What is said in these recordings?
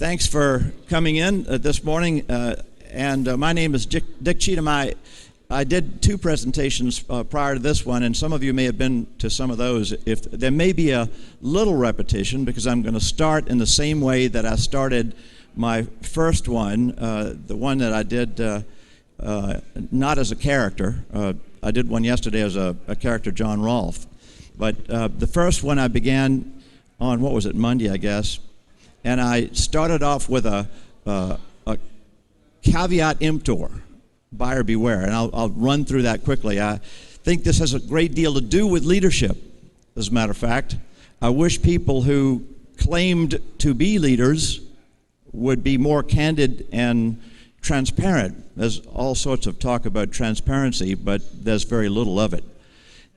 Thanks for coming in this morning. My name is Dick Cheatham. I did two presentations prior to this one, and some of you may have been to some of those. If there may be a little repetition, because I'm going to start in the same way that I started my first one, the one that I did not as a character. I did one yesterday as a character, John Rolfe. But the first one I began on, what was it, Monday, I guess, and I started off with a caveat emptor, buyer beware, and I'll run through that quickly. I think this has a great deal to do with leadership, as a matter of fact. I wish people who claimed to be leaders would be more candid and transparent. There's all sorts of talk about transparency, but there's very little of it.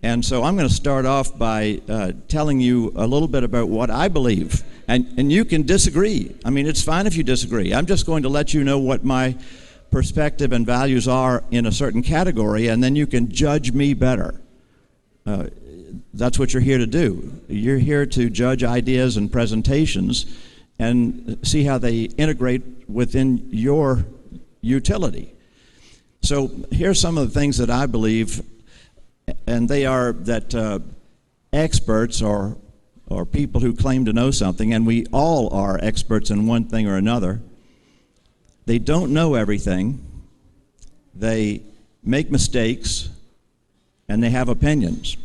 And so I'm going to start off by telling you a little bit about what I believe. And you can disagree. I mean, it's fine if you disagree. I'm just going to let you know what my perspective and values are in a certain category, and then you can judge me better. That's what you're here to do. You're here to judge ideas and presentations and see how they integrate within your utility. So here's some of the things that I believe, and they are that experts or people who claim to know something, and we all are experts in one thing or another, they don't know everything, they make mistakes, and they have opinions.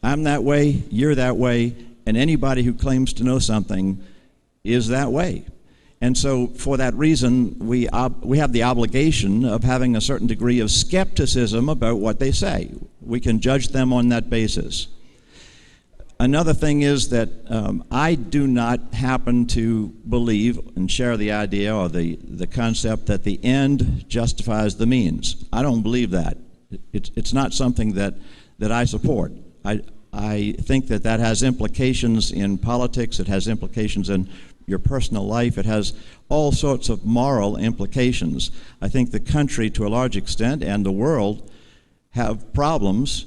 I'm that way, you're that way, and anybody who claims to know something is that way. And so for that reason, we have the obligation of having a certain degree of skepticism about what they say. We can judge them on that basis. Another thing is that I do not happen to believe and share the idea or the concept that the end justifies the means. I don't believe that. It's not something that I support. I think that has implications in politics. It has implications in your personal life. It has all sorts of moral implications. I think the country, to a large extent, and the world have problems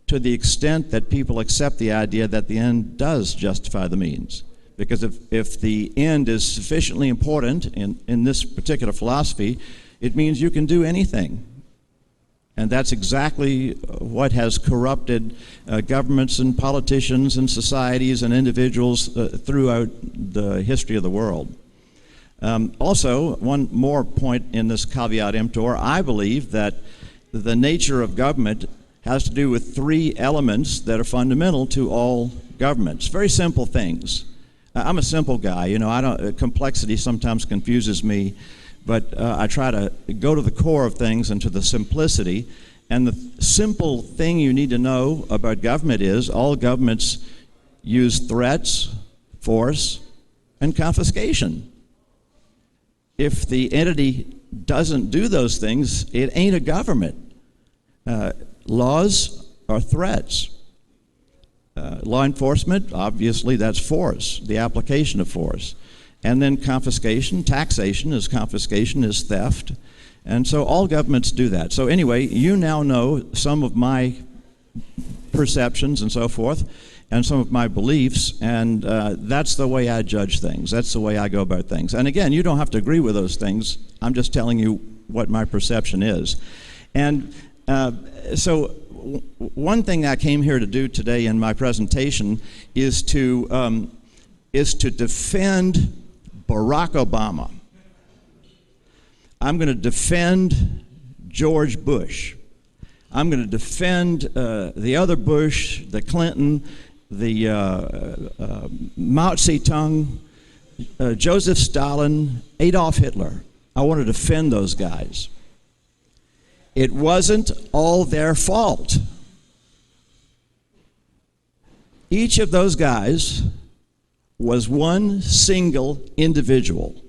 to the extent that people accept the idea that the end does justify the means. Because if the end is sufficiently important in this particular philosophy, it means you can do anything. And that's exactly what has corrupted governments and politicians and societies and individuals throughout the history of the world. Also, one more point in this caveat emptor, I believe that the nature of government has to do with three elements that are fundamental to all governments. Very simple things. I'm a simple guy, complexity sometimes confuses me, but I try to go to the core of things and to the simplicity. And the simple thing you need to know about government is all governments use threats, force, and confiscation. If the entity doesn't do those things, it ain't a government. Laws are threats. Law enforcement, obviously, that's force, the application of force. And then confiscation, taxation is confiscation, is theft. And so all governments do that. So anyway, you now know some of my perceptions and so forth, and some of my beliefs, and that's the way I judge things. That's the way I go about things. And again, you don't have to agree with those things. I'm just telling you what my perception is. And so one thing I came here to do today in my presentation is to defend Barack Obama. I'm going to defend George Bush. I'm going to defend the other Bush, the Clinton, the Mao Zedong, Joseph Stalin, Adolf Hitler. I want to defend those guys. It wasn't all their fault. Each of those guys was one single individual.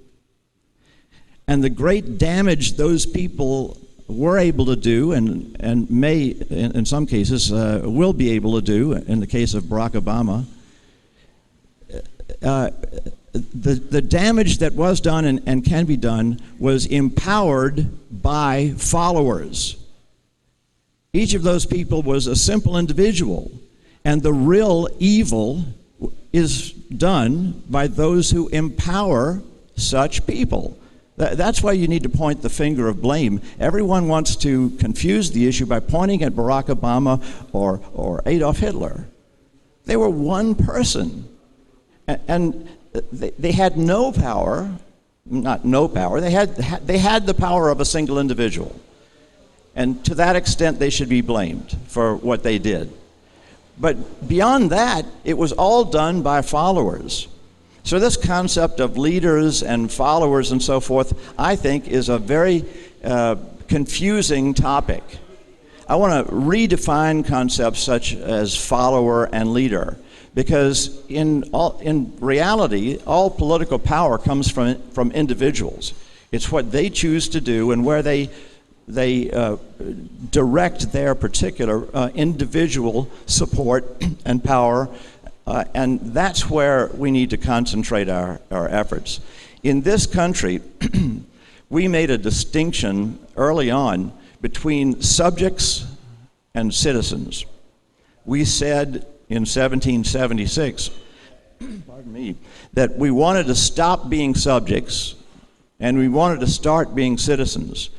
And the great damage those people were able to do, and may, in some cases, will be able to do, in the case of Barack Obama, the damage that was done and can be done was empowered by followers. Each of those people was a simple individual, and the real evil is done by those who empower such people. That's why you need to point the finger of blame. Everyone wants to confuse the issue by pointing at Barack Obama or Adolf Hitler. They were one person, and they had no power, not no power, they had the power of a single individual. And to that extent, they should be blamed for what they did. But beyond that, it was all done by followers. So this concept of leaders and followers and so forth, I think, is a very confusing topic. I want to redefine concepts such as follower and leader, because in reality, all political power comes from individuals. It's what they choose to do and where they direct their particular individual support and power, and that's where we need to concentrate our efforts. In this country, we made a distinction early on between subjects and citizens. We said in 1776, pardon me, that we wanted to stop being subjects and we wanted to start being citizens.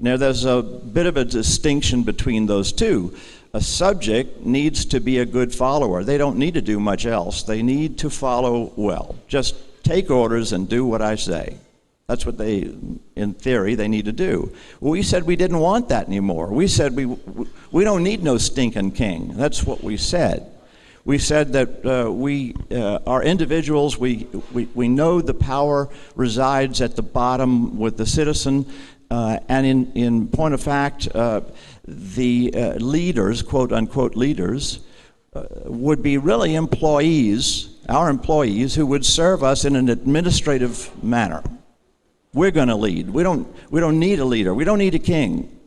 Now, there's a bit of a distinction between those two. A subject needs to be a good follower. They don't need to do much else. They need to follow well. Just take orders and do what I say. That's what they, in theory, they need to do. Well, we said we didn't want that anymore. We said we don't need no stinking king. That's what we said. We said that we are individuals. We know the power resides at the bottom with the citizen. And in point of fact, the leaders, quote unquote leaders, would be really employees, our employees, who would serve us in an administrative manner. We're going to lead. We don't need a leader. We don't need a king.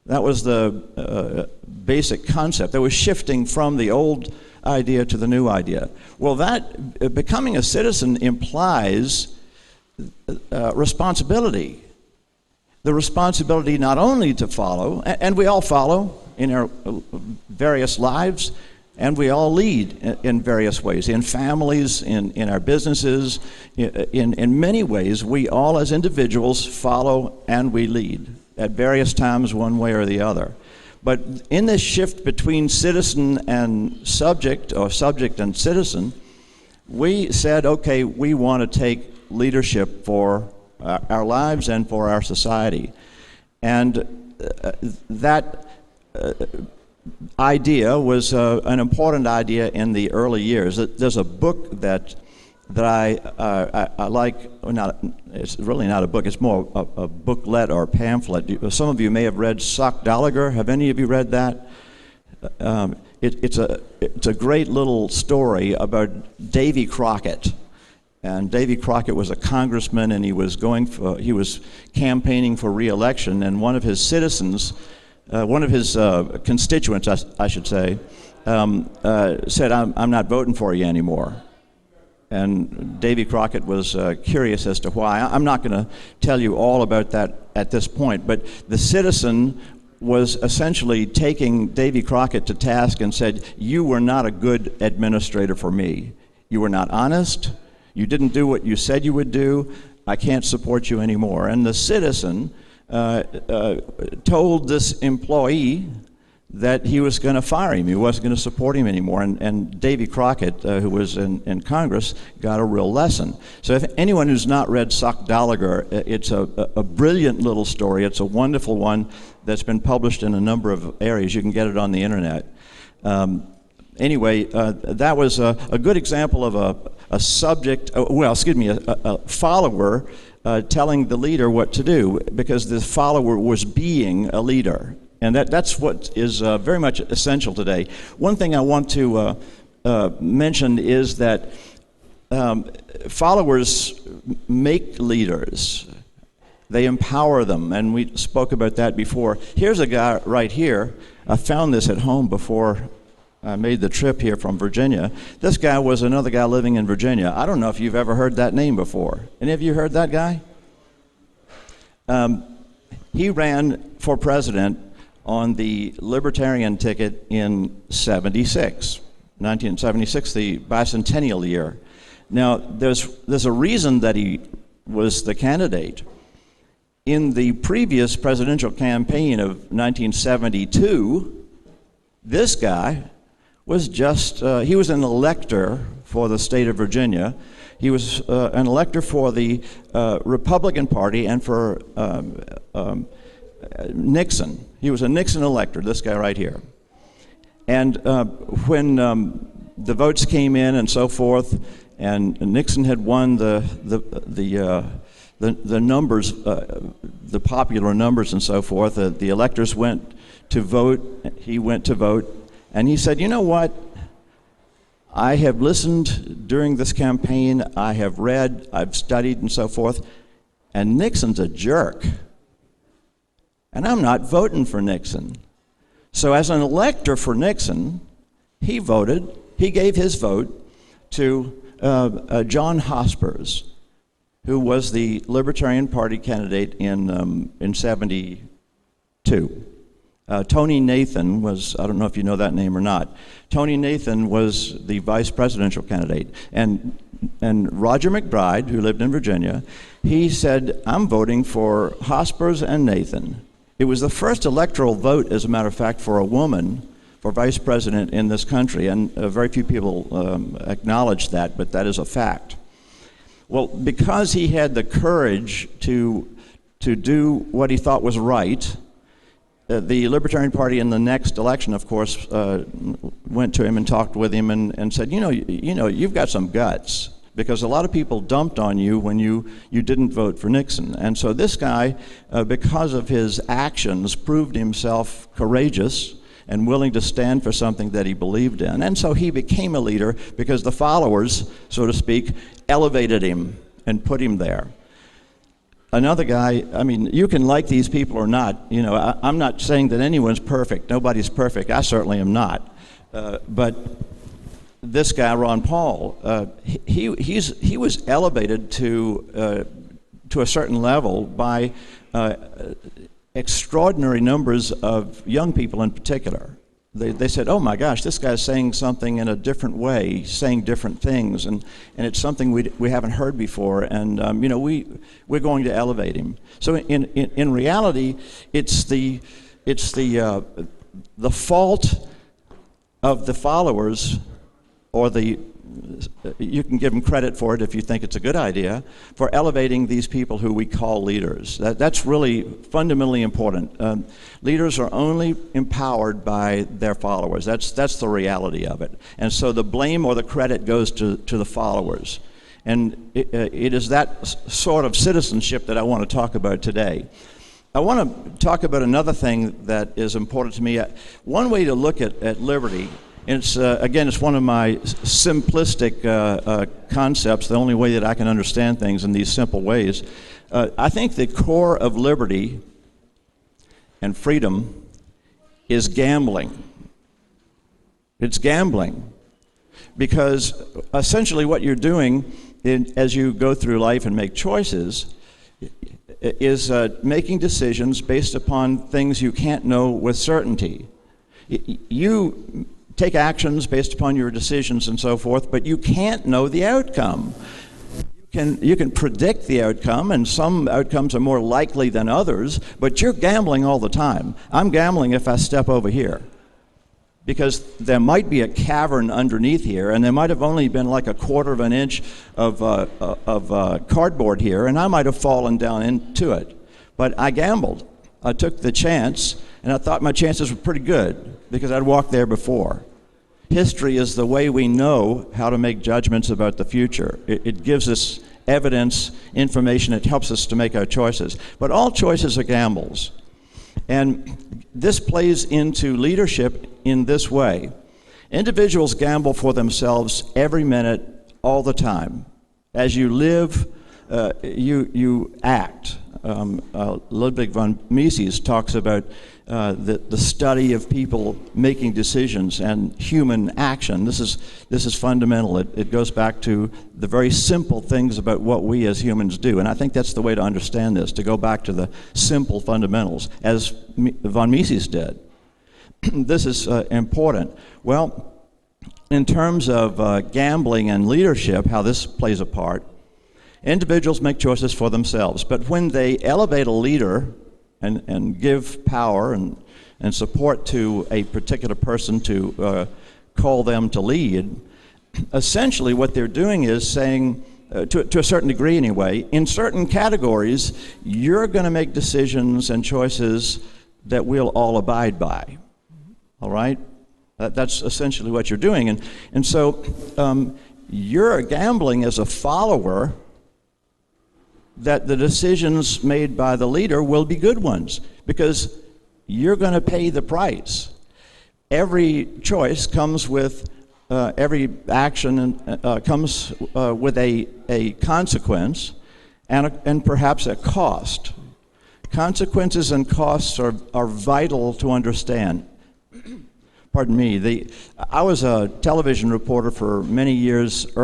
That was the basic concept. That was shifting from the old idea to the new idea. Well, that becoming a citizen implies responsibility. The responsibility not only to follow, and we all follow in our various lives, and we all lead in various ways, in families, in our businesses, in many ways, we all as individuals follow and we lead at various times one way or the other. But in this shift between citizen and subject, or subject and citizen, we said, okay, we want to take leadership for our lives and for our society. And that idea was an important idea in the early years. There's a book that I like. It's really not a book. It's more a booklet or a pamphlet. Some of you may have read Sock Gallagher. Have any of you read that? It's a great little story about Davy Crockett. And Davy Crockett was a congressman, and he was campaigning for re-election. And one of his citizens, one of his constituents, I should say, said, "I'm not voting for you anymore." And Davy Crockett was curious as to why. I'm not going to tell you all about that at this point, but the citizen was essentially taking Davy Crockett to task and said, "You were not a good administrator for me. You were not honest. You didn't do what you said you would do. I can't support you anymore." And the citizen told this employee that he was going to fire him. He wasn't going to support him anymore. And Davy Crockett, who was in Congress, got a real lesson. So if anyone who's not read Sock Gallagher, it's a brilliant little story. It's a wonderful one that's been published in a number of areas. You can get it on the internet. Anyway, that was a good example of a subject, a follower telling the leader what to do, because the follower was being a leader. And that's what is very much essential today. One thing I want to mention is that followers make leaders. They empower them, and we spoke about that before. Here's a guy right here. I found this at home before I made the trip here from Virginia. This guy was another guy living in Virginia. I don't know if you've ever heard that name before. Any of you heard that guy? He ran for president on the libertarian ticket in '76. 1976, the bicentennial year. Now, there's a reason that he was the candidate. In the previous presidential campaign of 1972, this guy was he was an elector for the state of Virginia. He was an elector for the Republican Party and for Nixon. He was a Nixon elector, this guy right here. And when the votes came in and so forth, and Nixon had won the numbers, the popular numbers and so forth, the electors went to vote. He went to vote, and he said, "You know what? I have listened during this campaign. I have read. I've studied and so forth, and Nixon's a jerk, and I'm not voting for Nixon." So as an elector for Nixon, he gave his vote to John Hospers, who was the Libertarian Party candidate in 72. Tony Nathan was, I don't know if you know that name or not, Tony Nathan was the vice presidential candidate. And Roger MacBride, who lived in Virginia, he said, "I'm voting for Hospers and Nathan." It was the first electoral vote, as a matter of fact, for a woman for vice president in this country, and very few people acknowledge that, but that is a fact. Well, because he had the courage to do what he thought was right, the Libertarian Party in the next election, of course, went to him and talked with him and said, you know, you've got some guts, because a lot of people dumped on you when you didn't vote for Nixon. And so this guy, because of his actions, proved himself courageous and willing to stand for something that he believed in. And so he became a leader because the followers, so to speak, elevated him and put him there. Another guy, I mean, you can like these people or not. You know, I'm not saying that anyone's perfect. Nobody's perfect. I certainly am not. But this guy, Ron Paul, he was elevated to a certain level by extraordinary numbers of young people in particular. They said, "Oh my gosh, this guy's saying something in a different way, saying different things, and it's something we haven't heard before, and we're going to elevate him." So in reality, it's the fault of the followers, or you can give them credit for it if you think it's a good idea, for elevating these people who we call leaders. That's really fundamentally important. Leaders are only empowered by their followers. That's the reality of it. And so the blame or the credit goes to the followers. And it is that sort of citizenship that I want to talk about today. I want to talk about another thing that is important to me. One way to look at liberty, and it's one of my simplistic concepts, the only way that I can understand things in these simple ways. I think the core of liberty and freedom is gambling. It's gambling. Because essentially what you're doing as you go through life and make choices is making decisions based upon things you can't know with certainty. You take actions based upon your decisions and so forth, but you can't know the outcome. You can predict the outcome, and some outcomes are more likely than others, but you're gambling all the time. I'm gambling if I step over here, because there might be a cavern underneath here, and there might have only been like a quarter of an inch of cardboard here, and I might have fallen down into it. But I gambled. I took the chance, and I thought my chances were pretty good because I'd walked there before. History is the way we know how to make judgments about the future. It gives us evidence, information. It helps us to make our choices. But all choices are gambles. And this plays into leadership in this way. Individuals gamble for themselves every minute, all the time. As you live, you act. Ludwig von Mises talks about the study of people making decisions and human action. This is fundamental. It goes back to the very simple things about what we as humans do. And I think that's the way to understand this, to go back to the simple fundamentals, as von Mises did. This is important. Well, in terms of gambling and leadership, how this plays a part, individuals make choices for themselves. But when they elevate a leader and give power and support to a particular person to call them to lead, essentially what they're doing is saying, to a certain degree anyway, in certain categories, you're going to make decisions and choices that we'll all abide by. All right? That's essentially what you're doing. And so you're gambling as a follower that the decisions made by the leader will be good ones, because you're going to pay the price. Every choice comes with every action comes with a consequence and perhaps a cost. Consequences and costs are vital to understand. Pardon me. I was a television reporter for many years a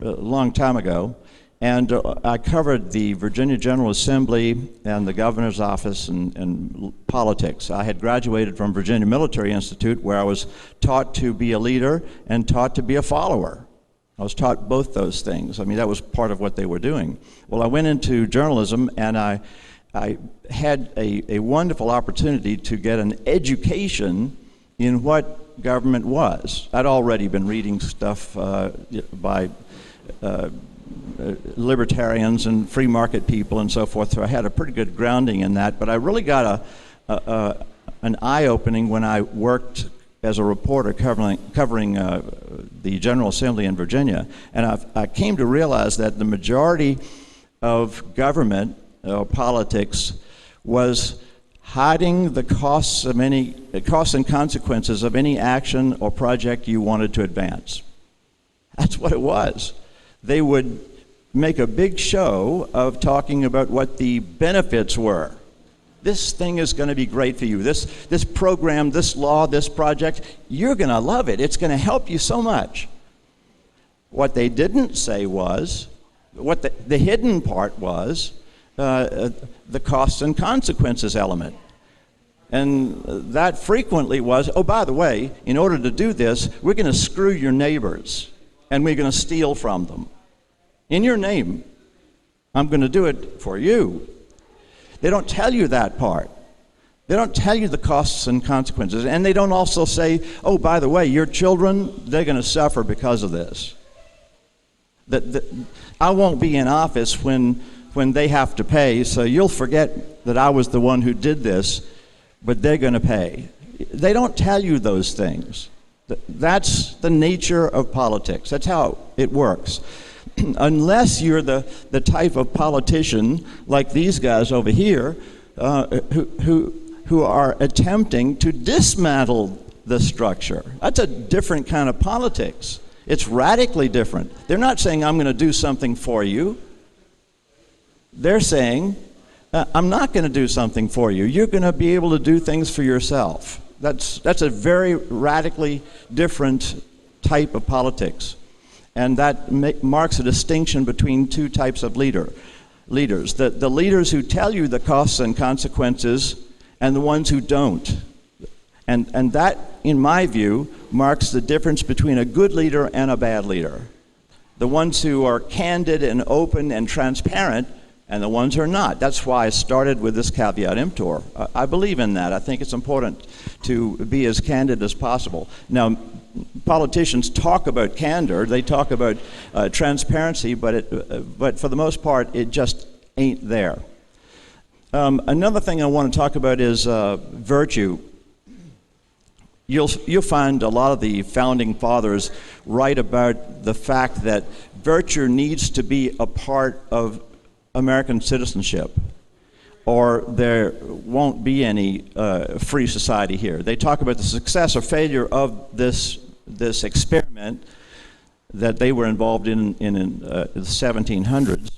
long time ago, and I covered the Virginia General Assembly and the governor's office and politics. I had graduated from Virginia Military Institute, where I was taught to be a leader and taught to be a follower. I was taught both those things. I mean, that was part of what they were doing. Well, I went into journalism, and I had a wonderful opportunity to get an education in what government was. I'd already been reading stuff by libertarians and free market people and so forth, so I had a pretty good grounding in that, but I really got an eye-opening when I worked as a reporter covering the General Assembly in Virginia, and I came to realize that the majority of government politics was hiding the costs and consequences of any action or project you wanted to advance. That's what it was. They would make a big show of talking about what the benefits were. This thing is going to be great for you. This program, this law, this project, you're going to love it. It's going to help you so much. What they didn't say was, what the hidden part was, the costs and consequences element. And that frequently was, oh, by the way, in order to do this, we're going to screw your neighbors, and we're going to steal from them. In your name, I'm going to do it for you. They don't tell you that part. They don't tell you the costs and consequences. And they don't also say, oh, by the way, your children, they're going to suffer because of this. I won't be in office when they have to pay, so you'll forget that I was the one who did this, but they're going to pay. They don't tell you those things. That's the nature of politics. That's how it works. Unless you're the type of politician like these guys over here who are attempting to dismantle the structure. That's a different kind of politics. It's radically different. They're not saying, I'm going to do something for you. They're saying, I'm not going to do something for you. You're going to be able to do things for yourself. That's a very radically different type of politics. And that marks a distinction between two types of leaders. The leaders who tell you the costs and consequences and the ones who don't. And that, in my view, marks the difference between a good leader and a bad leader. The ones who are candid and open and transparent, and the ones who are not. That's why I started with this caveat emptor. I believe in that. I think it's important to be as candid as possible. Now, politicians talk about candor, they talk about transparency, but for the most part, it just ain't there. Another thing I want to talk about is virtue. You'll find a lot of the founding fathers write about the fact that virtue needs to be a part of American citizenship, or there won't be any free society here. They talk about the success or failure of this experiment that they were involved in the 1700s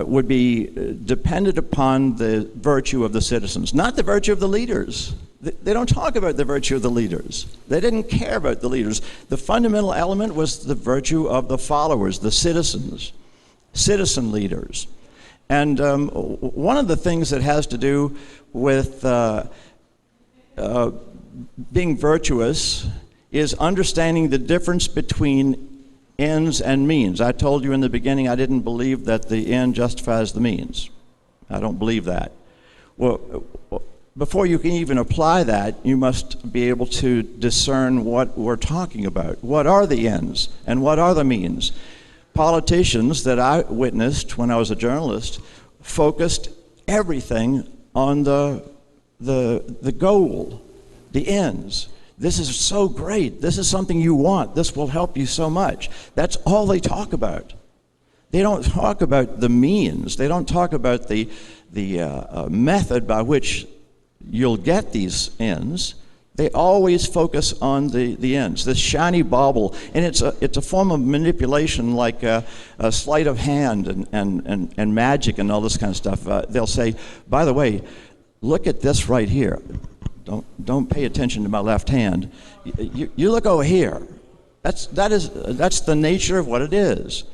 would be dependent upon the virtue of the citizens, not the virtue of the leaders. They don't talk about the virtue of the leaders. They didn't care about the leaders. The fundamental element was the virtue of the followers, the citizens, citizen leaders. And one of the things that has to do with being virtuous is understanding the difference between ends and means. I told you in the beginning I didn't believe that the end justifies the means. I don't believe that. Well, before you can even apply that, you must be able to discern what we're talking about. What are the ends and what are the means? Politicians that I witnessed when I was a journalist focused everything on the goal, the ends. This is so great. This is something you want. This will help you so much. That's all they talk about. They don't talk about the means. They don't talk about the method by which you'll get these ends. They always focus on the ends, this shiny bauble, and it's a form of manipulation, like a sleight of hand and magic and all this kind of stuff. They'll say, by the way, look at this right here. Don't pay attention to my left hand. You look over here. That's the nature of what it is.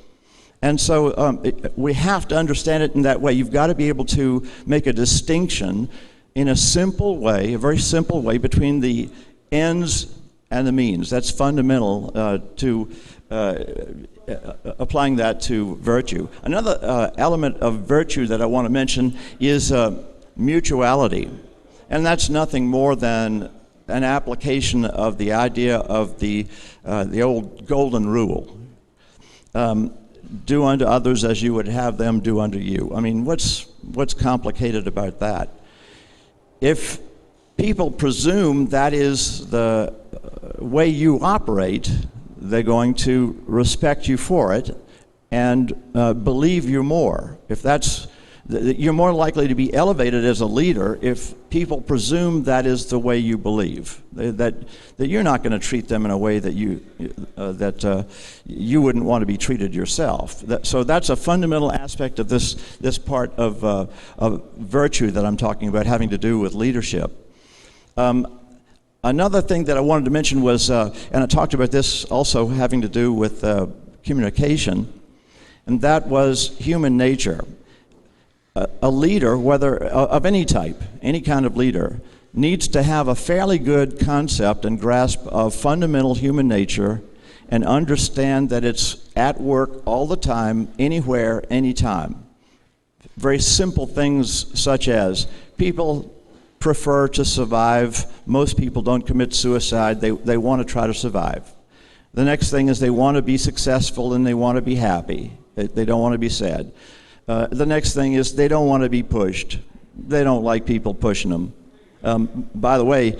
And so we have to understand it in that way. You've got to be able to make a distinction in a simple way, a very simple way, between the ends and the means. That's fundamental to applying that to virtue. Another element of virtue that I want to mention is mutuality. And that's nothing more than an application of the idea of the old golden rule. Do unto others as you would have them do unto you. I mean, what's complicated about that? If people presume that is the way you operate, they're going to respect you for it and believe you more. If that's you're more likely to be elevated as a leader if people presume that is the way you believe, that you're not going to treat them in a way that you wouldn't want to be treated yourself. So that's a fundamental aspect of this part of virtue that I'm talking about, having to do with leadership. Another thing that I wanted to mention was, and I talked about this also having to do with communication, and that was human nature. A leader, whether of any type, any kind of leader, needs to have a fairly good concept and grasp of fundamental human nature and understand that it's at work all the time, anywhere, anytime. Very simple things such as people prefer to survive. Most people don't commit suicide. They want to try to survive. The next thing is they want to be successful and they want to be happy. They don't want to be sad. The next thing is they don't want to be pushed. They don't like people pushing them. By the way,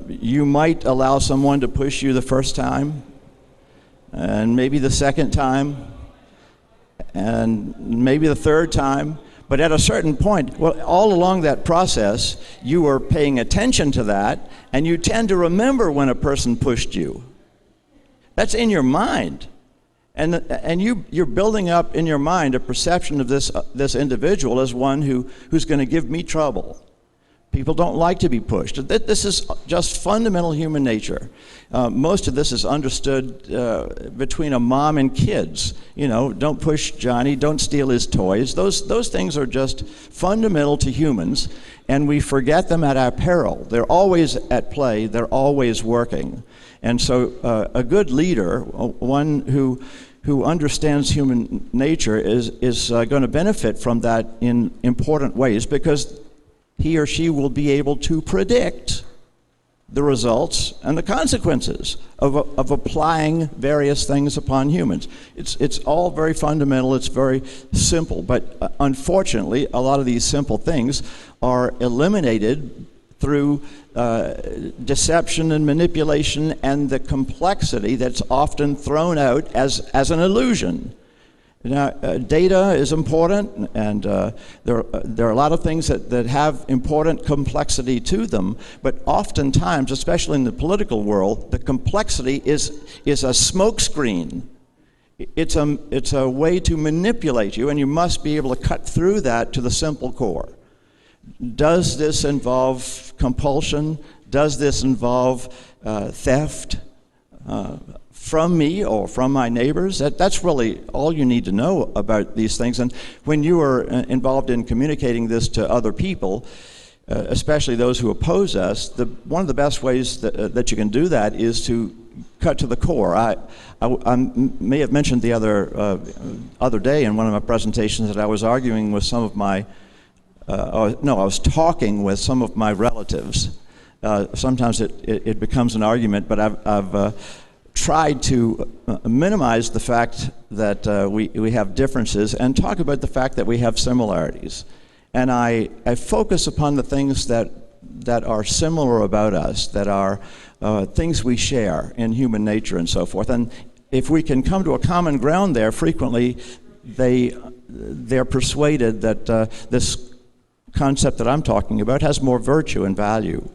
you might allow someone to push you the first time, and maybe the second time, and maybe the third time, but at a certain point, well, all along that process, you are paying attention to that, and you tend to remember when a person pushed you. That's in your mind. And you're building up in your mind a perception of this individual as one who's going to give me trouble. People don't like to be pushed. This is just fundamental human nature. Most of this is understood between a mom and kids. You know, don't push Johnny, don't steal his toys. Those things are just fundamental to humans, and we forget them at our peril. They're always at play. They're always working. And so a good leader, one who understands human nature, is going to benefit from that in important ways, because he or she will be able to predict the results and the consequences of applying various things upon humans. It's all very fundamental, it's very simple, but unfortunately a lot of these simple things are eliminated through deception and manipulation and the complexity that's often thrown out as an illusion. Now, data is important, and there are a lot of things that have important complexity to them, but oftentimes, especially in the political world, the complexity is a smokescreen. It's a way to manipulate you, and you must be able to cut through that to the simple core. Does this involve compulsion? Does this involve theft from me or from my neighbors? That's really all you need to know about these things. And when you are involved in communicating this to other people, especially those who oppose us, one of the best ways that you can do that is to cut to the core. I may have mentioned the other day in one of my presentations that I was arguing with some of my, I was talking with some of my relatives. Sometimes it becomes an argument, but I've tried to minimize the fact that we have differences and talk about the fact that we have similarities. And I focus upon the things that are similar about us, that are things we share in human nature and so forth. And if we can come to a common ground there, frequently they're persuaded that this concept that I'm talking about has more virtue and value.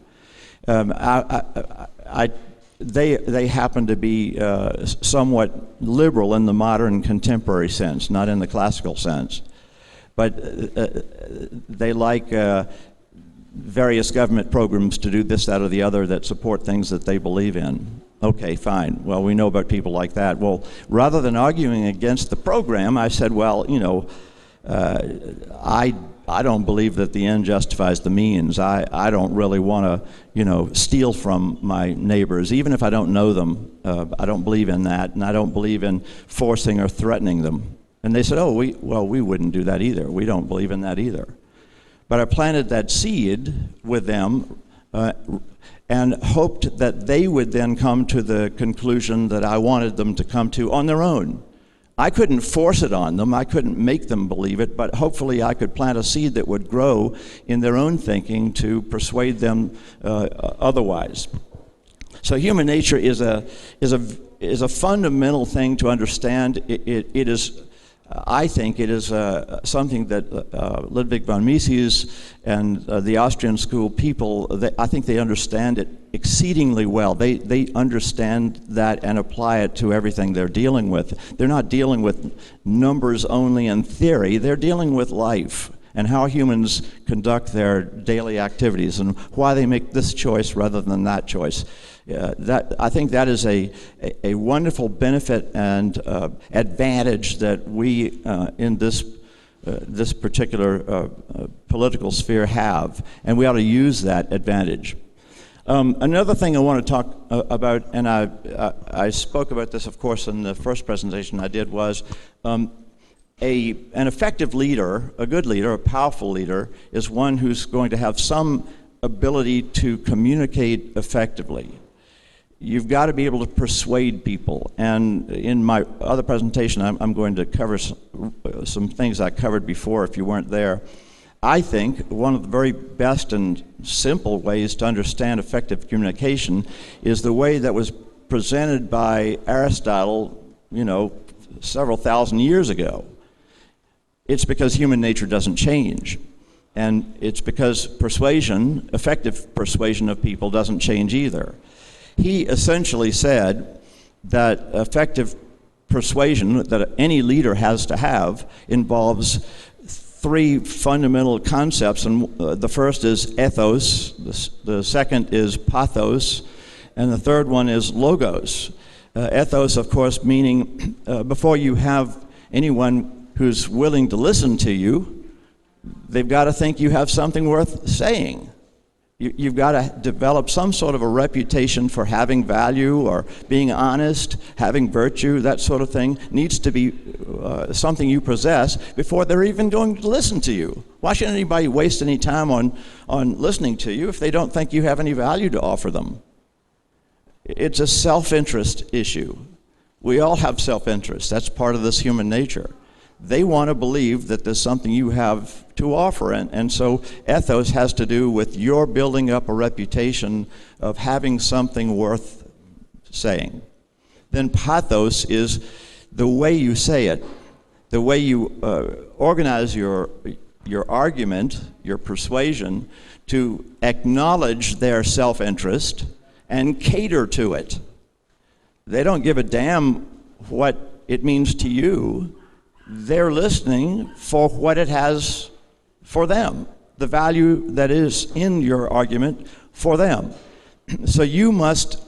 They happen to be somewhat liberal in the modern contemporary sense, not in the classical sense. But they like various government programs to do this, that, or the other that support things that they believe in. Okay, fine. Well, we know about people like that. Well, rather than arguing against the program, I said, well, I don't believe that the end justifies the means. I don't really want to, steal from my neighbors, even if I don't know them. I don't believe in that, and I don't believe in forcing or threatening them. And they said, we wouldn't do that either. We don't believe in that either. But I planted that seed with them and hoped that they would then come to the conclusion that I wanted them to come to on their own. I couldn't force it on them. I couldn't make them believe it, but hopefully I could plant a seed that would grow in their own thinking to persuade them otherwise. So human nature is a fundamental thing to understand. It is, I think, it is something that Ludwig von Mises and the Austrian school people, I think they understand it exceedingly well. They understand that and apply it to everything they're dealing with. They're not dealing with numbers only in theory. They're dealing with life and how humans conduct their daily activities and why they make this choice rather than that choice. I think that is a wonderful benefit and advantage that we in this particular political sphere have, and we ought to use that advantage. Another thing I want to talk about, and I spoke about this, of course, in the first presentation I did, was an effective leader, a good leader, a powerful leader, is one who's going to have some ability to communicate effectively. You've got to be able to persuade people. And in my other presentation, I'm going to cover some things I covered before if you weren't there. I think one of the very best and simple ways to understand effective communication is the way that was presented by Aristotle, several thousand years ago. It's because human nature doesn't change. And it's because persuasion, effective persuasion of people, doesn't change either. He essentially said that effective persuasion that any leader has to have involves three fundamental concepts, and the first is ethos, the second is pathos, and the third one is logos. Ethos, of course, meaning before you have anyone who's willing to listen to you, they've got to think you have something worth saying. You've got to develop some sort of a reputation for having value or being honest, having virtue, that sort of thing needs to be something you possess before they're even going to listen to you. Why should anybody waste any time on listening to you if they don't think you have any value to offer them? It's a self-interest issue. We all have self-interest. That's part of this human nature. They want to believe that there's something you have to offer. And so ethos has to do with your building up a reputation of having something worth saying. Then pathos is the way you say it, the way you organize your argument, your persuasion, to acknowledge their self-interest and cater to it. They don't give a damn what it means to you. They're listening for what it has for them, the value that is in your argument for them. So you must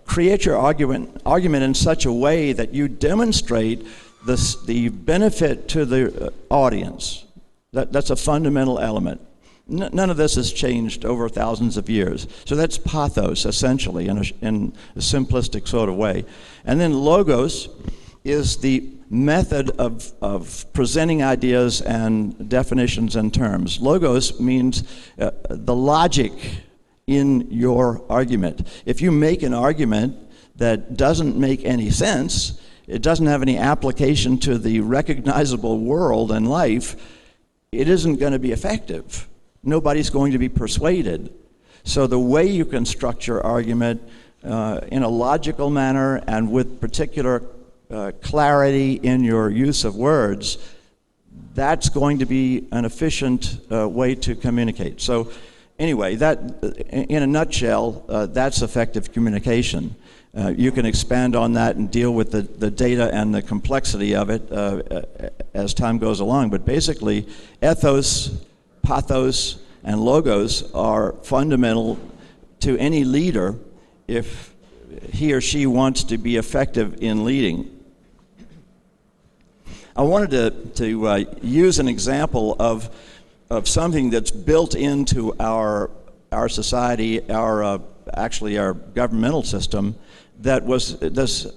create your argument in such a way that you demonstrate the benefit to the audience, That's a fundamental element. None of this has changed over thousands of years. So that's pathos, essentially, in a simplistic sort of way. And then logos is the method of presenting ideas and definitions and terms. Logos means the logic in your argument. If you make an argument that doesn't make any sense, it doesn't have any application to the recognizable world and life, it isn't going to be effective. Nobody's going to be persuaded. So the way you construct your argument in a logical manner and with particular clarity in your use of words, that's going to be an efficient way to communicate. So anyway, that, in a nutshell, that's effective communication. You can expand on that and deal with the data and the complexity of it as time goes along. But basically, ethos, pathos, and logos are fundamental to any leader if he or she wants to be effective in leading. I wanted to use an example of something that's built into our society, actually our governmental system, that was this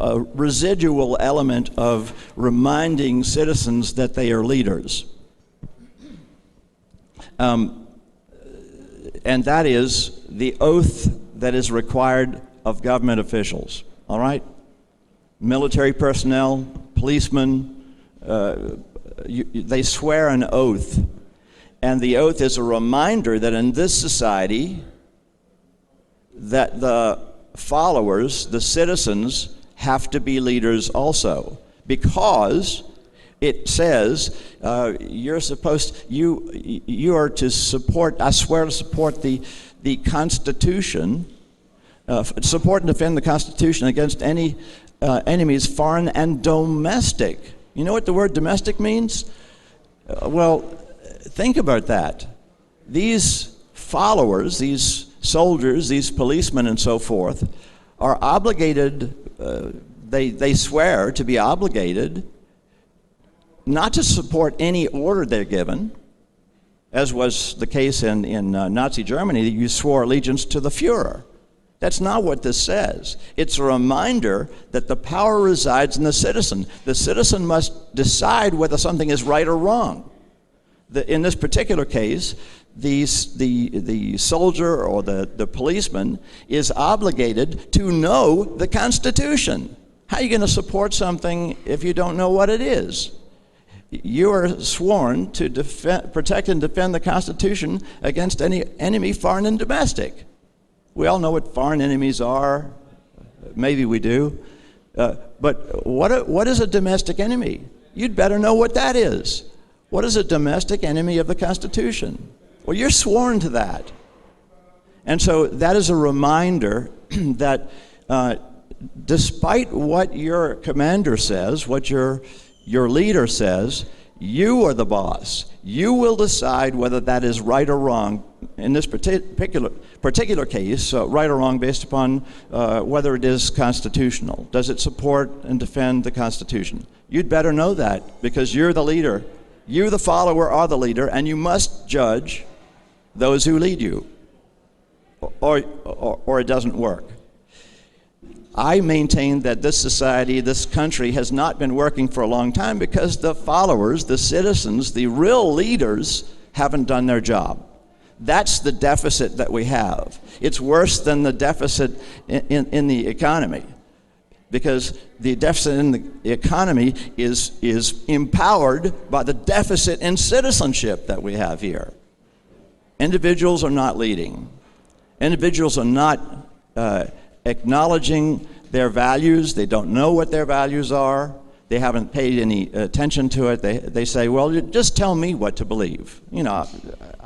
a residual element of reminding citizens that they are leaders. And that is the oath that is required of government officials, all right? Military personnel, policemen, they swear an oath. And the oath is a reminder that in this society, that the followers, the citizens, have to be leaders also, because it says you are to support. I swear to support the Constitution, support and defend the Constitution against any enemies, foreign and domestic. You know what the word domestic means? Well, think about that. These followers, these soldiers, these policemen and so forth, are obligated, they swear to be obligated not to support any order they're given, as was the case in Nazi Germany. You swore allegiance to the Fuhrer. That's not what this says. It's a reminder that the power resides in the citizen. The citizen must decide whether something is right or wrong. In this particular case, the soldier or the policeman is obligated to know the Constitution. How are you going to support something if you don't know what it is? You are sworn to protect and defend the Constitution against any enemy, foreign and domestic. We all know what foreign enemies are. Maybe we do. But what is a domestic enemy? You'd better know what that is. What is a domestic enemy of the Constitution? Well, you're sworn to that. And so that is a reminder that despite what your commander says, what your leader says, you are the boss. You will decide whether that is right or wrong. In this particular case, right or wrong based upon whether it is constitutional. Does it support and defend the Constitution? You'd better know that, because you're the leader. You, the follower, are the leader, and you must judge those who lead you, or it doesn't work. I maintain that this society, this country, has not been working for a long time because the followers, the citizens, the real leaders, haven't done their job. That's the deficit that we have. It's worse than the deficit in the economy, because the deficit in the economy is empowered by the deficit in citizenship that we have here. Individuals are not leading. Individuals are not acknowledging their values. They don't know what their values are. They haven't paid any attention to it. They say, well, just tell me what to believe. You know,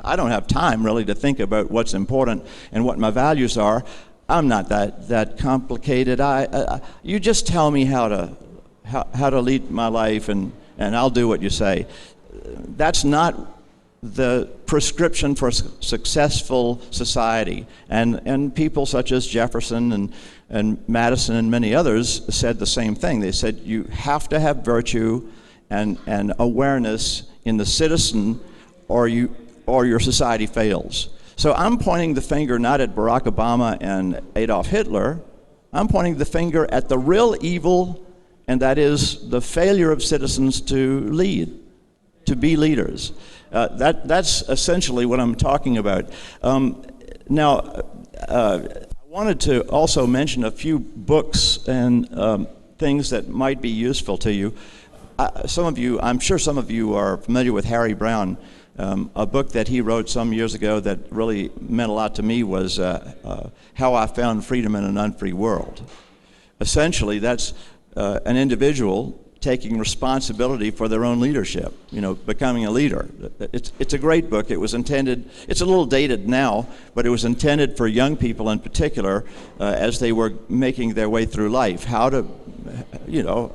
I don't have time really to think about what's important and what my values are. I'm not that complicated. You just tell me how to lead my life, and I'll do what you say. That's not the prescription for successful society. And people such as Jefferson and Madison and many others said the same thing. They said you have to have virtue and awareness in the citizen, or your society fails. So I'm pointing the finger not at Barack Obama and Adolf Hitler. I'm pointing the finger at the real evil, and that is the failure of citizens to lead, to be leaders. That's essentially what I'm talking about. Now, I wanted to also mention a few books and things that might be useful to you. I'm sure some of you are familiar with Harry Browne. A book that he wrote some years ago that really meant a lot to me was How I Found Freedom in an Unfree World. Essentially, that's an individual taking responsibility for their own leadership, becoming a leader. It's a great book. It was intended, it's a little dated now, but it was intended for young people in particular as they were making their way through life. How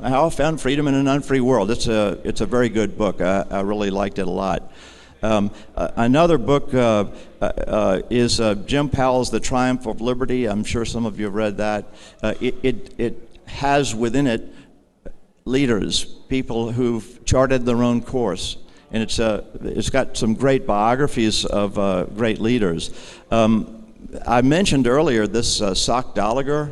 I Found Freedom in an Unfree World. It's a very good book. I really liked it a lot. Another book is Jim Powell's The Triumph of Liberty. I'm sure some of you have read that. It has within it leaders, people who've charted their own course, and it's got some great biographies of great leaders. I mentioned earlier this Sock Gallagher.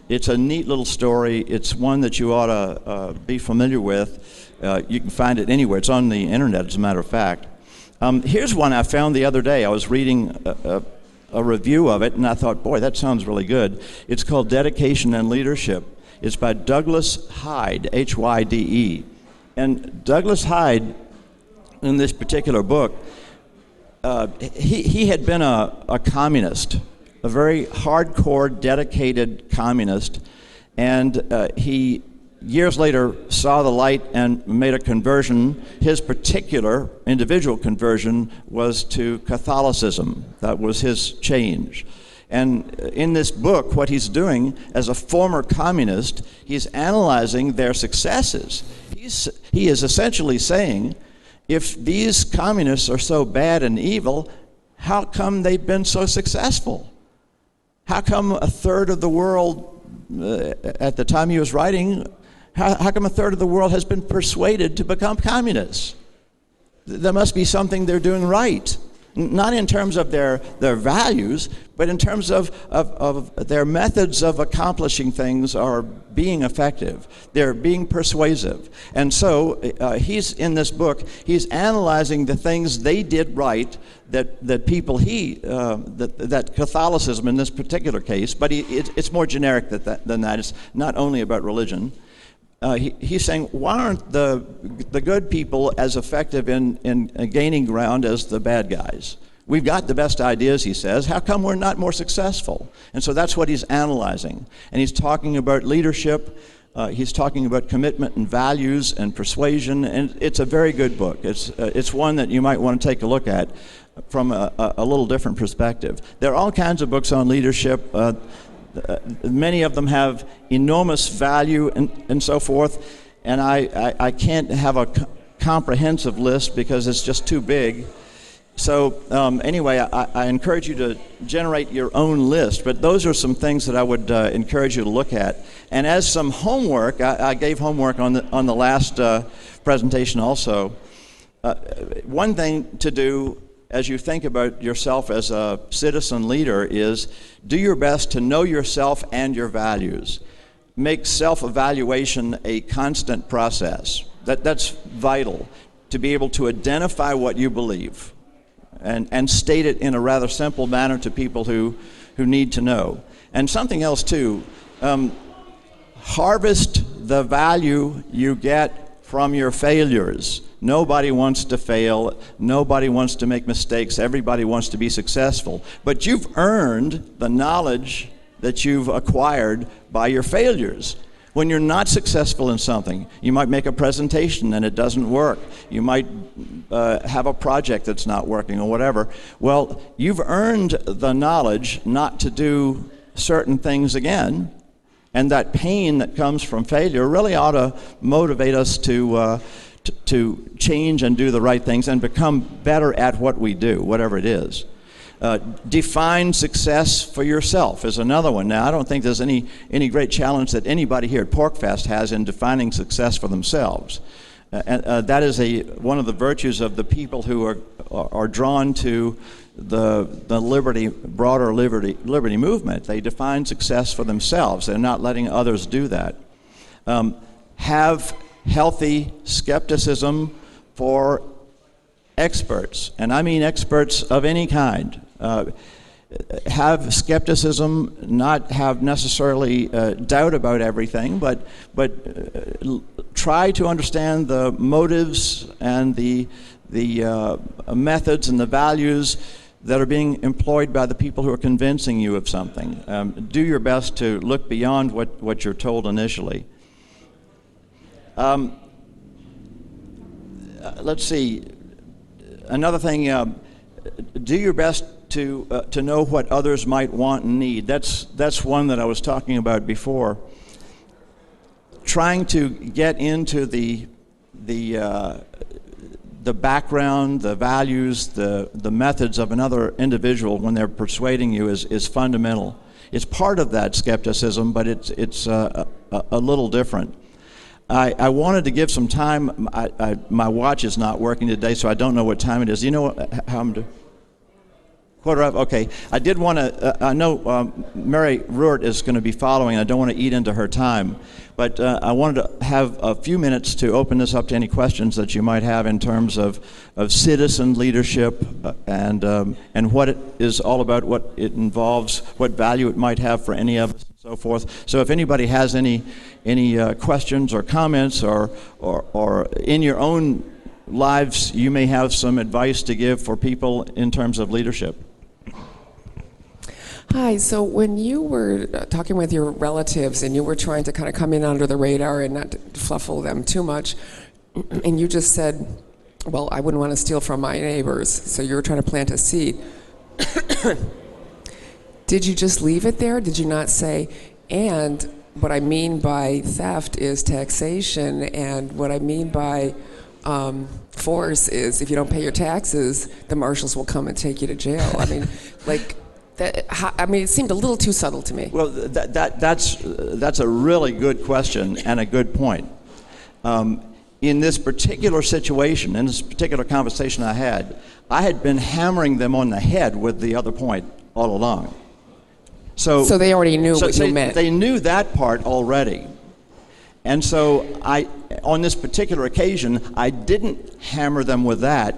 It's a neat little story. It's one that you ought to be familiar with. You can find it anywhere. It's on the internet, as a matter of fact. Here's one I found the other day. I was reading a review of it, and I thought, boy, that sounds really good. It's called Dedication and Leadership. It's by Douglas Hyde, Hyde. And Douglas Hyde, in this particular book, he had been a communist, a very hardcore, dedicated communist, and he years later saw the light and made a conversion. His particular individual conversion was to Catholicism. That was his change. And in this book, what he's doing as a former communist, he's analyzing their successes. He is essentially saying, if these communists are so bad and evil, how come they've been so successful? How come a third of the world, at the time he was writing, how come a third of the world has been persuaded to become communists? There must be something they're doing right. Not in terms of their values, but in terms of their methods of accomplishing things are being effective. They're being persuasive. And so he's in this book, he's analyzing the things they did right that people that Catholicism in this particular case, but it's more generic than that. It's not only about religion. He's saying, why aren't the good people as effective in gaining ground as the bad guys? We've got the best ideas, he says. How come we're not more successful? And so that's what he's analyzing. And he's talking about leadership. He's talking about commitment and values and persuasion. And it's a very good book. It's one that you might want to take a look at from a little different perspective. There are all kinds of books on leadership. Many of them have enormous value and so forth, and I can't have a comprehensive list because it's just too big. So anyway, I encourage you to generate your own list, but those are some things that I would encourage you to look at. And as some homework, I gave homework on the last presentation also. One thing to do as you think about yourself as a citizen leader is do your best to know yourself and your values. Make self-evaluation a constant process. That's vital, to be able to identify what you believe and state it in a rather simple manner to people who need to know. And something else too, harvest the value you get from your failures. Nobody wants to fail. Nobody wants to make mistakes. Everybody wants to be successful. But you've earned the knowledge that you've acquired by your failures. When you're not successful in something, you might make a presentation and it doesn't work. You might have a project that's not working or whatever. Well, you've earned the knowledge not to do certain things again. And that pain that comes from failure really ought to motivate us to change and do the right things and become better at what we do, whatever it is. Define success for yourself is another one. Now, I don't think there's any great challenge that anybody here at PorcFest has in defining success for themselves. And that is one of the virtues of the people who are drawn to the broader liberty movement. They define success for themselves. They're not letting others do that. Have healthy skepticism for experts, and I mean experts of any kind. Have skepticism, not have necessarily doubt about everything, but try to understand the motives and the methods and the values that are being employed by the people who are convincing you of something. Do your best to look beyond what you're told initially. Let's see. Another thing, do your best to know what others might want and need. That's one that I was talking about before. Trying to get into the background, the values, the methods of another individual when they're persuading you is fundamental. It's part of that skepticism, but it's a little different. I wanted to give some time. My watch is not working today, so I don't know what time it is. Do you know how I'm doing? Quarter of, okay. I did want to, I know Mary Ruart is going to be following. I don't want to eat into her time, but I wanted to have a few minutes to open this up to any questions that you might have in terms of citizen leadership and what it is all about, what it involves, what value it might have for any of us, and so forth. So if anybody has any questions or comments or in your own lives, you may have some advice to give for people in terms of leadership. Hi, so when you were talking with your relatives and you were trying to kind of come in under the radar and not fluffle them too much, and you just said, well, I wouldn't want to steal from my neighbors, so you were trying to plant a seed. Did you just leave it there? Did you not say, and what I mean by theft is taxation, and what I mean by force is if you don't pay your taxes, the marshals will come and take you to jail? I mean, like, it seemed a little too subtle to me. Well, that's a really good question and a good point. In this particular situation, in this particular conversation I had been hammering them on the head with the other point all along. So they already knew what you meant. They knew that part already. And so on this particular occasion, I didn't hammer them with that,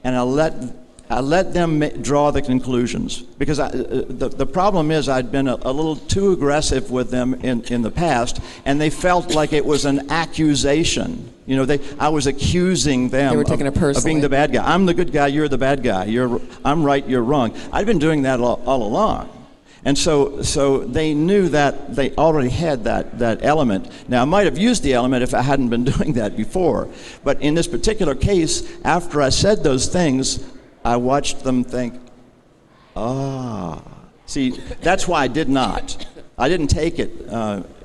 and I let them draw the conclusions, because the problem is I'd been a little too aggressive with them in the past, and they felt like it was an accusation. You know, I was accusing them they were taking it personally. Of being the bad guy. I'm the good guy, you're the bad guy. I'm right, you're wrong. I'd been doing that all along. And so they knew that they already had that element. Now, I might have used the element if I hadn't been doing that before. But in this particular case, after I said those things, I watched them think, see, that's why I did not. I didn't take it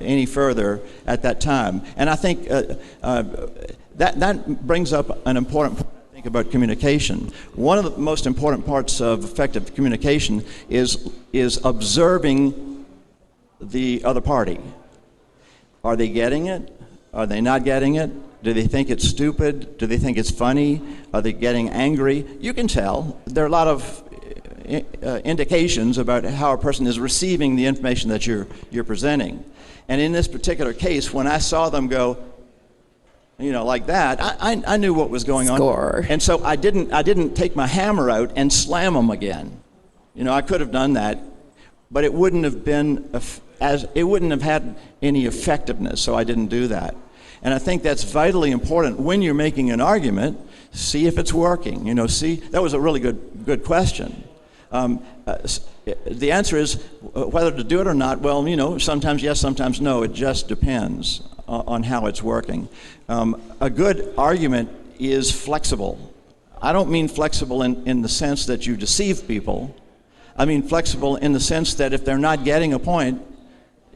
any further at that time. And I think that brings up an important point, I think, about communication. One of the most important parts of effective communication is observing the other party. Are they getting it? Are they not getting it? Do they think it's stupid? Do they think it's funny? Are they getting angry? You can tell. There are a lot of indications about how a person is receiving the information that you're presenting. And in this particular case, when I saw them go, like that, I knew what was going on. And so I didn't take my hammer out and slam them again. I could have done that, but it wouldn't have had any effectiveness, so I didn't do that. And I think that's vitally important when you're making an argument. See if it's working. See, that was a really good question. The answer is whether to do it or not. Well, sometimes yes, sometimes no. It just depends on how it's working. A good argument is flexible. I don't mean flexible in the sense that you deceive people. I mean flexible in the sense that if they're not getting a point,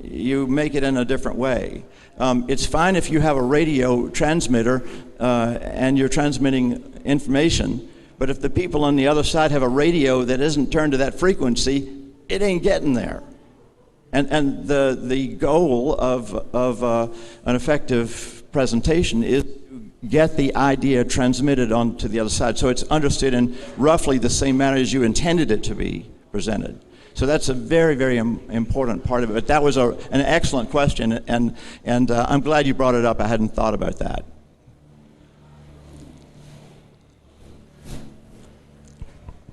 you make it in a different way. It's fine if you have a radio transmitter and you're transmitting information, but if the people on the other side have a radio that isn't turned to that frequency, it ain't getting there. And the goal of an effective presentation is to get the idea transmitted on to the other side, so it's understood in roughly the same manner as you intended it to be presented. So that's a very, very important part of it. But that was an excellent question, and I'm glad you brought it up. I hadn't thought about that.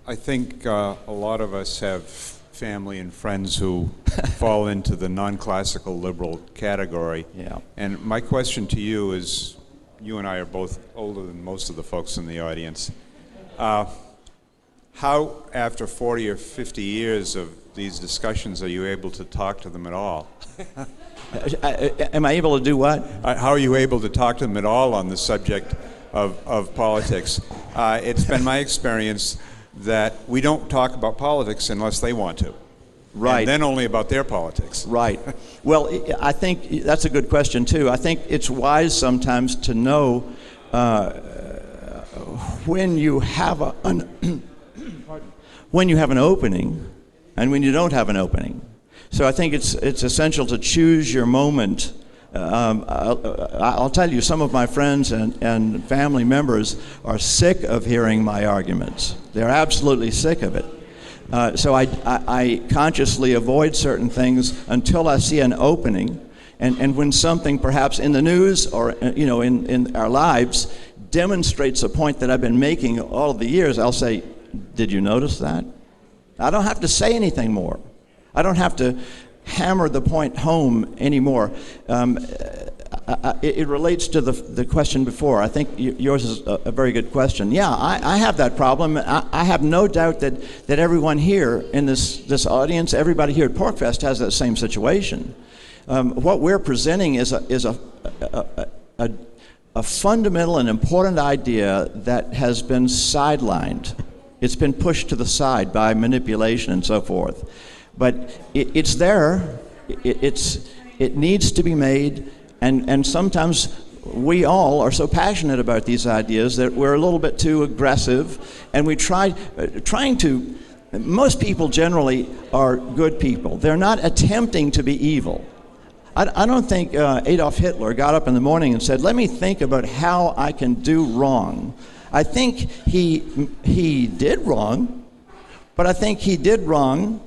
I think a lot of us have family and friends who fall into the non-classical liberal category. Yeah. And my question to you is, you and I are both older than most of the folks in the audience. How, after 40 or 50 years of these discussions, are you able to talk to them at all? Am I able to do what? How are you able to talk to them at all on the subject of politics? It's been my experience that we don't talk about politics unless they want to. Right. And then only about their politics. Right. Well, I think that's a good question, too. I think it's wise sometimes to know when you have when you have an opening and when you don't have an opening. So I think it's essential to choose your moment. I'll tell you, some of my friends and family members are sick of hearing my arguments. They're absolutely sick of it. So I consciously avoid certain things until I see an opening. And when something perhaps in the news or in our lives demonstrates a point that I've been making all of the years, I'll say, did you notice that? I don't have to say anything more. I don't have to hammer the point home anymore. It relates to the question before. I think yours is a very good question. Yeah, I have that problem. I have no doubt that everyone here in this audience, everybody here at PorcFest has that same situation. What we're presenting is a fundamental and important idea that has been sidelined. It's been pushed to the side by manipulation and so forth. But it's there. It needs to be made. And sometimes we all are so passionate about these ideas that we're a little bit too aggressive, and we trying to. Most people generally are good people. They're not attempting to be evil. I don't think Adolf Hitler got up in the morning and said, "Let me think about how I can do wrong." I think he did wrong, but I think he did wrong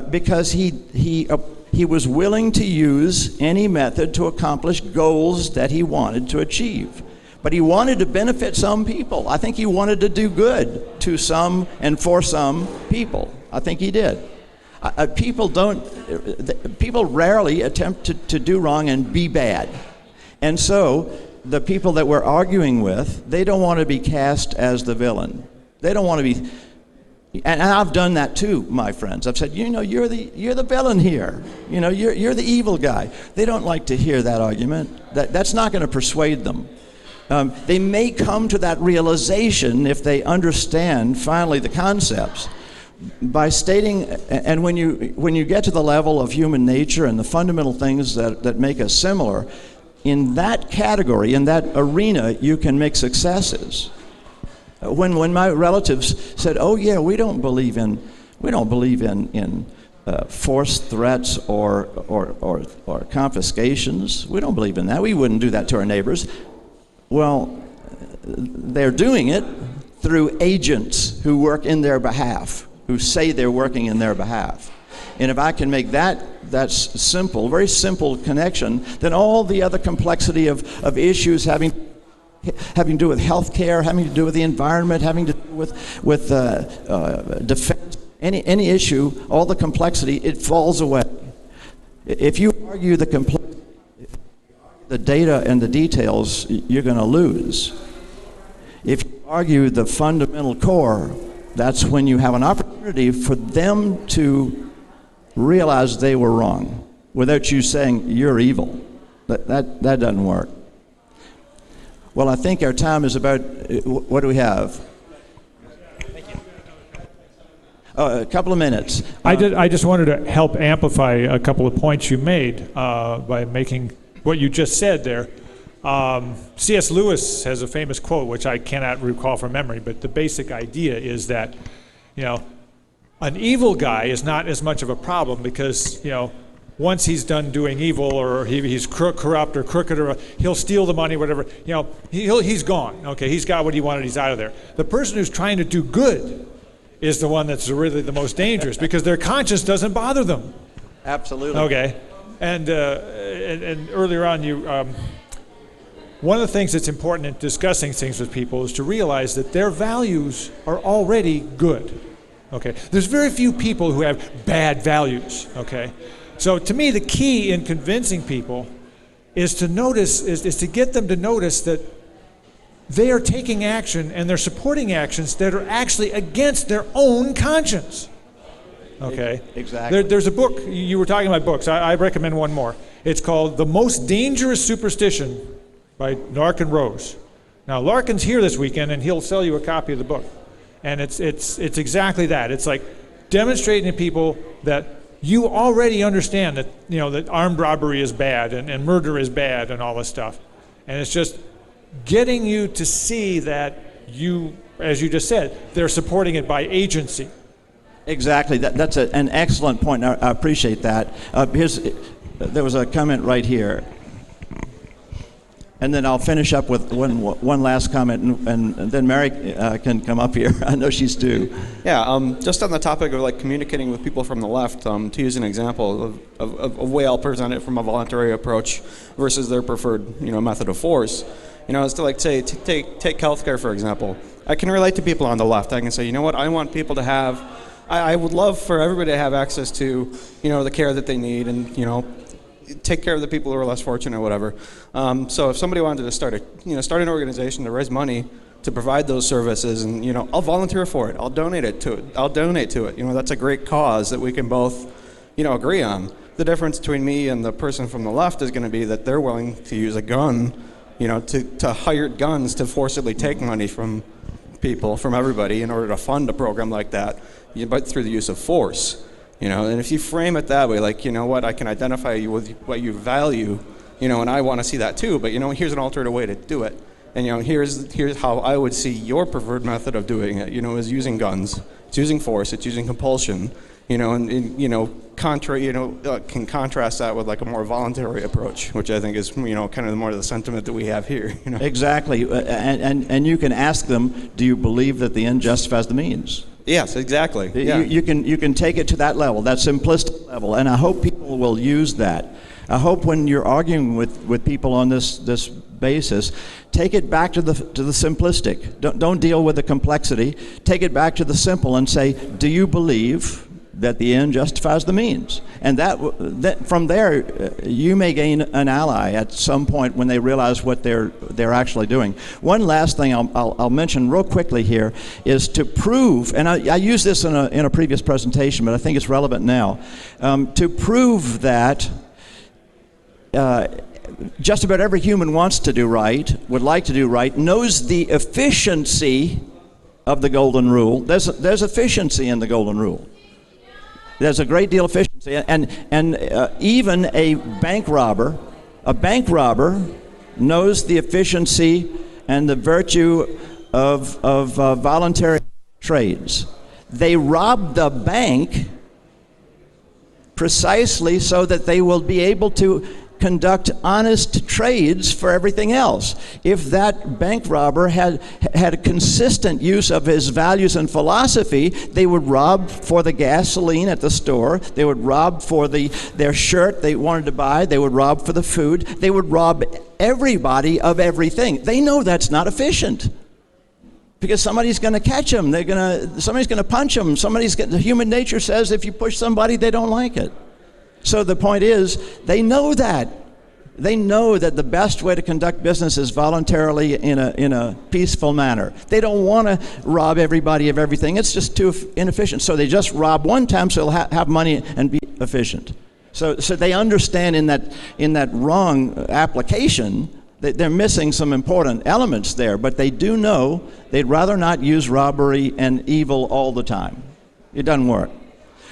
because he was willing to use any method to accomplish goals that he wanted to achieve. But he wanted to benefit some people. I think he wanted to do good to some and for some people. I think he did. People rarely attempt to do wrong and be bad. And so the people that we're arguing with, they don't want to be cast as the villain. They don't want to be. And I've done that too, my friends. I've said, you're the villain here. You're the evil guy. They don't like to hear that argument. That's not going to persuade them. They may come to that realization if they understand finally the concepts by stating. And when you get to the level of human nature and the fundamental things that make us similar, in that category, in that arena, you can make successes. When my relatives said, "Oh yeah, we don't believe in forced threats or confiscations. We don't believe in that. We wouldn't do that to our neighbors." Well, they're doing it through agents who work in their behalf, who say they're working in their behalf. And if I can make that simple, very simple connection, then all the other complexity of issues having to do with health care, having to do with the environment, having to do with defense, any issue, all the complexity, it falls away. If you argue the complexity, the data and the details, you're going to lose. If you argue the fundamental core, that's when you have an opportunity for them to realize they were wrong without you saying you're evil. That doesn't work. Well, I think our time is about, what do we have? Thank you. A couple of minutes. I just wanted to help amplify a couple of points you made by making what you just said there. C.S. Lewis has a famous quote, which I cannot recall from memory, but the basic idea is that, an evil guy is not as much of a problem because, once he's done doing evil, or he's corrupt or crooked, or he'll steal the money, whatever, he's gone. Okay, he's got what he wanted, he's out of there. The person who's trying to do good is the one that's really the most dangerous, because their conscience doesn't bother them. Absolutely. Okay, and earlier on, one of the things that's important in discussing things with people is to realize that their values are already good. Okay, there's very few people who have bad values. Okay. So to me, the key in convincing people is to notice, is to get them to notice that they are taking action and they're supporting actions that are actually against their own conscience. Okay? Exactly. There's a book, you were talking about books, I recommend one more. It's called The Most Dangerous Superstition by Larkin Rose. Now, Larkin's here this weekend and he'll sell you a copy of the book. And it's exactly that. It's like demonstrating to people that you already understand that, that armed robbery is bad and murder is bad and all this stuff. And it's just getting you to see that you, as you just said, they're supporting it by agency. Exactly. That's an excellent point. I appreciate that. There was a comment right here. And then I'll finish up with one last comment, and then Mary can come up here. I know she's due. Yeah, just on the topic of communicating with people from the left, to use an example of a way I'll present it from a voluntary approach versus their preferred method of force. It's to say take healthcare for example. I can relate to people on the left. I can say, I want people to have. I would love for everybody to have access to the care that they need, and take care of the people who are less fortunate or whatever. So if somebody wanted to start an organization to raise money to provide those services, and I'll volunteer for it. I'll donate to it. That's a great cause that we can both agree on. The difference between me and the person from the left is going to be that they're willing to use a gun, to hired guns to forcibly take money from people, from everybody, in order to fund a program like that, but through the use of force. And if you frame it that way, I can identify you with what you value, and I want to see that too, but here's an alternative way to do it. And here's how I would see your preferred method of doing it, is using guns. It's using force, it's using compulsion, can contrast that with a more voluntary approach, which I think is, kind of more of the sentiment that we have here. Exactly. And you can ask them, do you believe that the end justifies the means? Yes, exactly. Yeah. You can take it to that level, that simplistic level, and I hope people will use that. I hope when you're arguing with people on this basis, take it back to the simplistic. Don't deal with the complexity. Take it back to the simple and say, do you believe that the end justifies the means? And that from there, you may gain an ally at some point when they realize what they're actually doing. One last thing I'll mention real quickly here is to prove, and I used this in a previous presentation, but I think it's relevant now, to prove that just about every human wants to do right, would like to do right, knows the efficiency of the golden rule. There's efficiency in the golden rule. There's a great deal of efficiency, and even a bank robber knows the efficiency and the virtue of voluntary trades. They rob the bank precisely so that they will be able to conduct honest trades for everything else. If that bank robber had a consistent use of his values and philosophy, they would rob for the gasoline at the store, they would rob for their shirt they wanted to buy, they would rob for the food, they would rob everybody of everything. They know that's not efficient, because somebody's going to catch them, somebody's going to punch them, human nature says if you push somebody, they don't like it. So the point is, they know that. They know that the best way to conduct business is voluntarily in a peaceful manner. They don't want to rob everybody of everything. It's just too inefficient. So they just rob one time so they'll have money and be efficient. So they understand in that wrong application that they're missing some important elements there. But they do know they'd rather not use robbery and evil all the time. It doesn't work.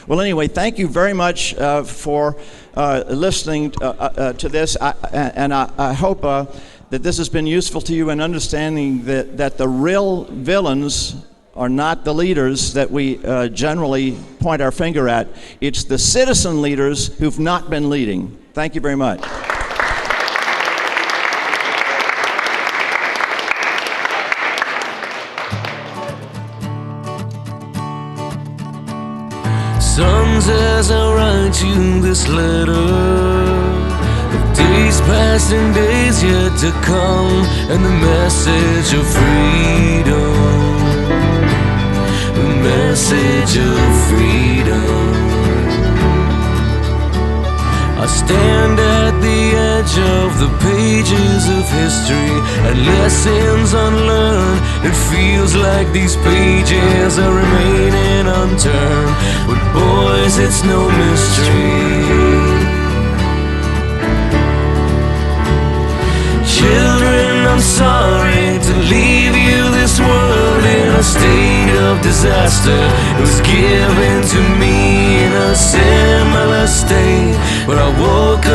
Well, anyway, thank you very much for listening to this, and I hope that this has been useful to you in understanding that the real villains are not the leaders that we generally point our finger at. It's the citizen leaders who've not been leading. Thank you very much. Sons, as I write you this letter, of days past and days yet to come, and the message of freedom, the message of freedom. I stand at the edge of the pages of history and lessons unlearned. It feels like these pages are remaining unturned, but boys, it's no mystery. Children, I'm sorry to leave you this world in a state of disaster. It was given to me in a similar state, but I woke